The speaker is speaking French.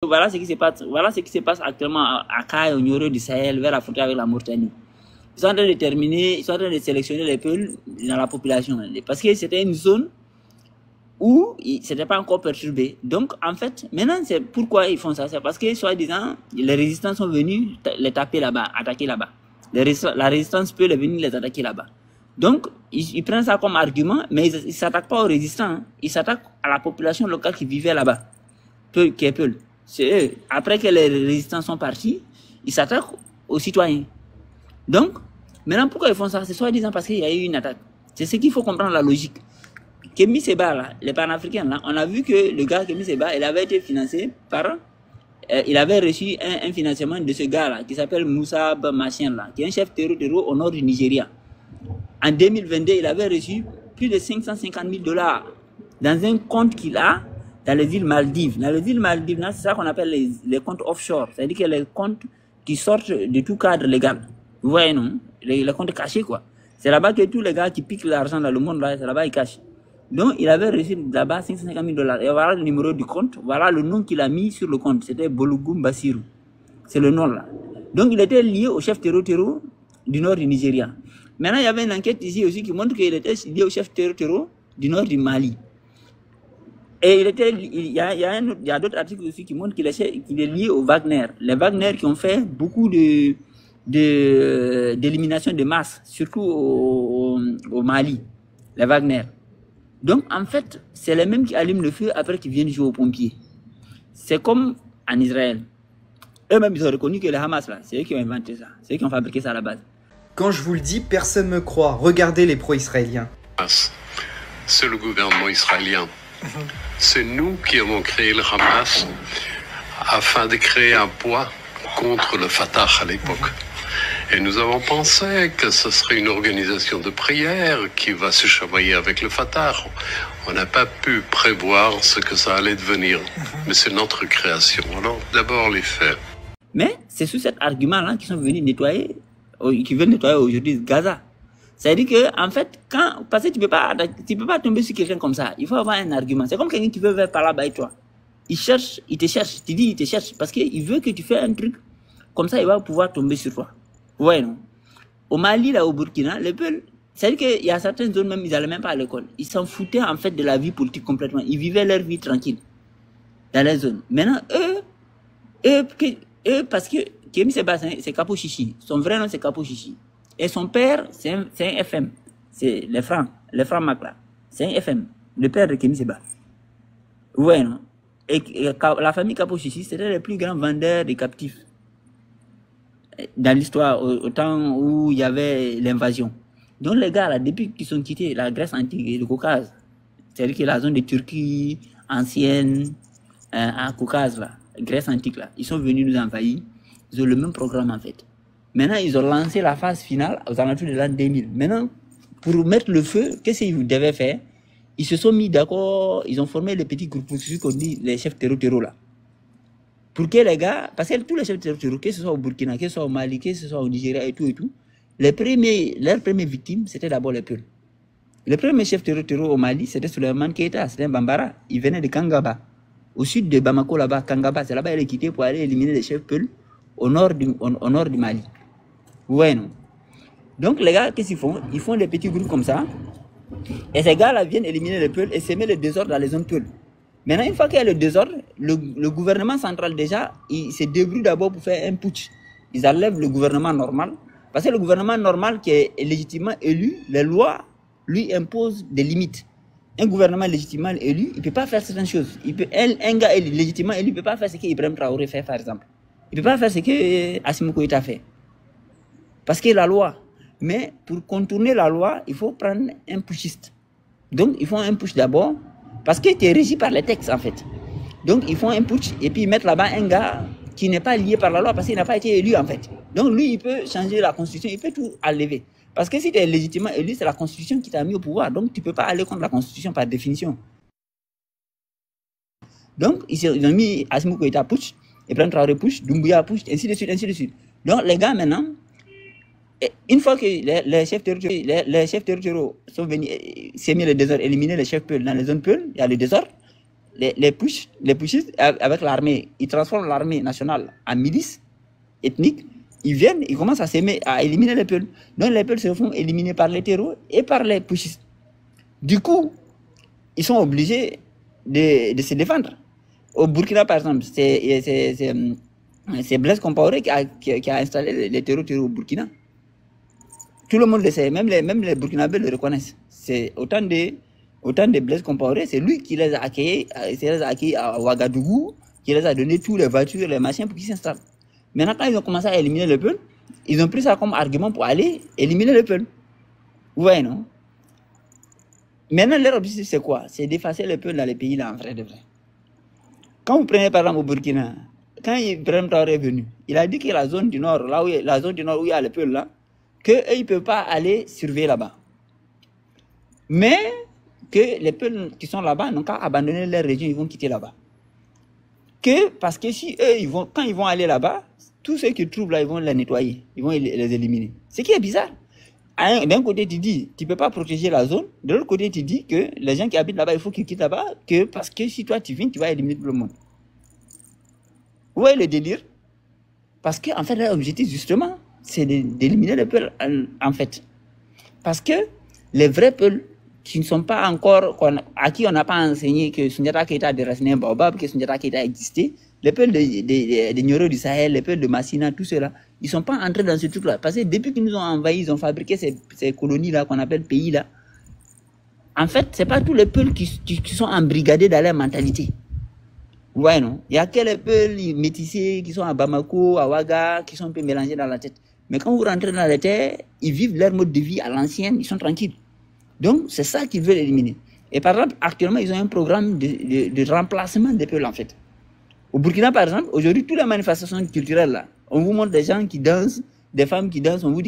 voilà ce qui se passe actuellement à Kaya, au Nioro du Sahel, vers la frontière avec la Mauritanie. Ils sont en train de terminer, ils sont en train de sélectionner les peuples dans la population. Parce que c'était une zone où c'était pas encore perturbé. Donc, en fait, maintenant, c'est pourquoi ils font ça. C'est parce que, soi-disant, les résistants sont venus les taper là-bas, attaquer là-bas. La résistance peut venir les attaquer là-bas. Donc, ils prennent ça comme argument, mais ils ne s'attaquent pas aux résistants. Hein. Ils s'attaquent à la population locale qui vivait là-bas. Qui est Peul. C'est eux. Après que les résistants sont partis, ils s'attaquent aux citoyens. Donc, maintenant, pourquoi ils font ça? C'est soi-disant parce qu'il y a eu une attaque. C'est ce qu'il faut comprendre, la logique. Kémy Séba, là, les panafricains, là, on a vu que le gars Kémy Séba, il avait été financé par... il avait reçu un financement de ce gars-là, qui s'appelle Moussa Machin, là, qui est un chef terroriste au nord du Nigeria. En 2022, il avait reçu plus de 550 000 $ dans un compte qu'il a dans les îles Maldives. Dans les îles Maldives, c'est ça qu'on appelle les comptes offshore. C'est-à-dire que les comptes qui sortent de tout cadre légal. Vous voyez, non? Les comptes cachés, quoi. C'est là-bas que tous les gars qui piquent l'argent dans le monde, là, c'est là-bas ils cachent. Donc, il avait reçu là-bas 550 000 $. Et voilà le numéro du compte. Voilà le nom qu'il a mis sur le compte. C'était Bologoum Bassirou. C'est le nom, là. Donc, il était lié au chef terror du nord du Nigeria. Maintenant, il y avait une enquête ici aussi qui montre qu'il était lié au chef terror du nord du Mali. Et il y a d'autres articles aussi qui montrent qu'il est lié au Wagner. Les Wagner qui ont fait beaucoup d'élimination de masse, surtout au Mali. Les Wagner. Donc, en fait, c'est les mêmes qui allument le feu après qu'ils viennent jouer aux pompiers. C'est comme en Israël. Eux-mêmes, ils ont reconnu que les Hamas, là, c'est eux qui ont inventé ça. C'est eux qui ont fabriqué ça à la base. Quand je vous le dis, personne ne me croit. Regardez les pro-israéliens. C'est le gouvernement israélien. C'est nous qui avons créé le Hamas afin de créer un poids contre le Fatah à l'époque. Et nous avons pensé que ce serait une organisation de prière qui va se chamailler avec le Fatah. On n'a pas pu prévoir ce que ça allait devenir. Mais c'est notre création. Alors, d'abord les faits. Mais c'est sous cet argument-là qu'ils sont venus nettoyer, qui veulent nettoyer aujourd'hui Gaza. C'est-à-dire que, en fait, parce que tu peux pas tomber sur quelqu'un comme ça. Il faut avoir un argument. C'est comme quelqu'un qui veut faire par là-bas et toi. Il te cherche. Tu dis, il te cherche. Parce qu'il veut que tu fasses un truc. Comme ça, il va pouvoir tomber sur toi. Ouais, non. Au Mali, là, au Burkina, les peuples, c'est-à-dire qu'il y a certaines zones même, ils n'allaient même pas à l'école. Ils s'en foutaient, en fait, de la vie politique complètement. Ils vivaient leur vie tranquille. Dans les zones. Maintenant, eux, parce que Kémy Séba, c'est Capo Chichi. Son vrai nom, c'est Capo Chichi. Et son père, c'est un FM. C'est les francs Macla. C'est un FM. Le père de Kémy Séba. Ouais, non. Et la famille Capo Chichi, c'était les plus grands vendeurs de captifs. Dans l'histoire, au temps où il y avait l'invasion. Donc les gars, là, depuis qu'ils ont quitté la Grèce antique et le Caucase, c'est-à-dire que la zone de Turquie ancienne, à Caucase, là, Grèce antique, là, ils sont venus nous envahir. Ils ont le même programme, en fait. Maintenant, ils ont lancé la phase finale aux alentours de l'an 2000. Maintenant, pour mettre le feu, qu'est-ce qu'ils devaient faire? Ils se sont mis d'accord, ils ont formé les petits groupes, ce qu'on dit les chefs terror là. Pour que les gars, parce que tous les chefs terror, que ce soit au Burkina, que ce soit au Mali, que ce soit au Nigeria et tout, leurs premières victimes, c'était d'abord les Peuls. Le premier chef terror au Mali, c'était Souleymane Keita, c'était un Bambara. Il venait de Kangaba, au sud de Bamako là-bas, Kangaba. C'est là-bas qu'il est quitté pour aller éliminer les chefs Peuls au nord du Mali. Ouais, non. Donc les gars, qu'est-ce qu'ils font? Ils font des petits groupes comme ça. Et ces gars-là viennent éliminer les Peuls et semer le désordre dans les zones Peuls. Maintenant, une fois qu'il y a le désordre, le gouvernement central déjà, il se débrouille d'abord pour faire un putsch. Ils enlèvent le gouvernement normal. Parce que le gouvernement normal qui est légitimement élu, les lois lui imposent des limites. Un gouvernement légitimement élu, il ne peut pas faire certaines choses. Un gars légitimement élu ne peut pas faire ce qu'Ibrahim Traoré fait, par exemple. Il ne peut pas faire ce que Assimi Goïta fait. Parce que la loi. Mais pour contourner la loi, il faut prendre un putschiste. Donc, ils font un putsch d'abord. Parce que tu es régi par les textes, en fait. Donc, ils font un putsch et puis ils mettent là-bas un gars qui n'est pas lié par la loi parce qu'il n'a pas été élu, en fait. Donc, lui, il peut changer la constitution, il peut tout enlever. Parce que si tu es légitimement élu, c'est la constitution qui t'a mis au pouvoir. Donc, tu ne peux pas aller contre la constitution par définition. Donc, ils ont mis Assimi Goïta putsch, Ibrahim Traoré putsch, Doumbouya putsch, ainsi de suite, ainsi de suite. Donc, les gars, maintenant, une fois que les chefs terroraux sont venus s'aimer le désordre, éliminer les chefs Peuls dans les zones Peuls, il y a le désordre. les pushistes avec l'armée, ils transforment l'armée nationale en milice ethnique. Ils viennent, ils commencent à s'aimer, à éliminer les peuples. Donc les peuples se font éliminer par les terreaux et par les pushistes. Du coup, ils sont obligés de se défendre. Au Burkina, par exemple, c'est Blaise Compaoré qui a installé les terreaux au Burkina. Tout le monde le sait, même les Burkinabés le reconnaissent. C'est autant de Blaise Compaoré, c'est lui qui les a accueillis à Ouagadougou, qui les a donné toutes les voitures, les machins pour qu'ils s'installent. Maintenant, quand ils ont commencé à éliminer le peuple, ils ont pris ça comme argument pour aller éliminer le peuple. Vous voyez, non? Maintenant, leur objectif, c'est quoi? C'est d'effacer le peuple dans les pays là, en vrai de vrai. Quand vous prenez par exemple au Burkina, quand Ibrahim Traoré est venu, il a dit que la zone du nord, où il y a le peuple là, qu'eux, ils ne peuvent pas aller surveiller là-bas. Mais que les peuples qui sont là-bas n'ont qu'à abandonner leur région, ils vont quitter là-bas. Parce que si eux, quand ils vont aller là-bas, tous ceux qu'ils trouvent là, ils vont les nettoyer, ils vont les éliminer. Ce qui est bizarre. D'un côté, tu dis, tu ne peux pas protéger la zone. De l'autre côté, tu dis que les gens qui habitent là-bas, il faut qu'ils quittent là-bas, parce que si toi tu viens, tu vas éliminer tout le monde. Vous voyez le délire? Parce qu'en fait, l'objectif, justement, c'est d'éliminer le peuple, en fait. Parce que les vrais peuples qui ne sont pas encore, à qui on n'a pas enseigné que Soundiata Keita a déraciné un baobab, que Soundiata Keita a existé, les peuples de Nioro du Sahel, les peuples de Massina, tout cela, ils ne sont pas entrés dans ce truc-là. Parce que depuis qu'ils nous ont envahis, ils ont fabriqué ces colonies-là qu'on appelle pays-là. En fait, ce n'est pas tous les peuples qui sont embrigadés dans leur mentalité. Vous voyez, non? Il y a que les peuples métissés qui sont à Bamako, à Ouaga, qui sont un peu mélangés dans la tête. Mais quand vous rentrez dans la terre, ils vivent leur mode de vie à l'ancienne, ils sont tranquilles. Donc, c'est ça qu'ils veulent éliminer. Et par exemple, actuellement, ils ont un programme de remplacement des peuples, en fait. Au Burkina, par exemple, aujourd'hui, toutes les manifestations culturelles, là, on vous montre des gens qui dansent, des femmes qui dansent, on vous dit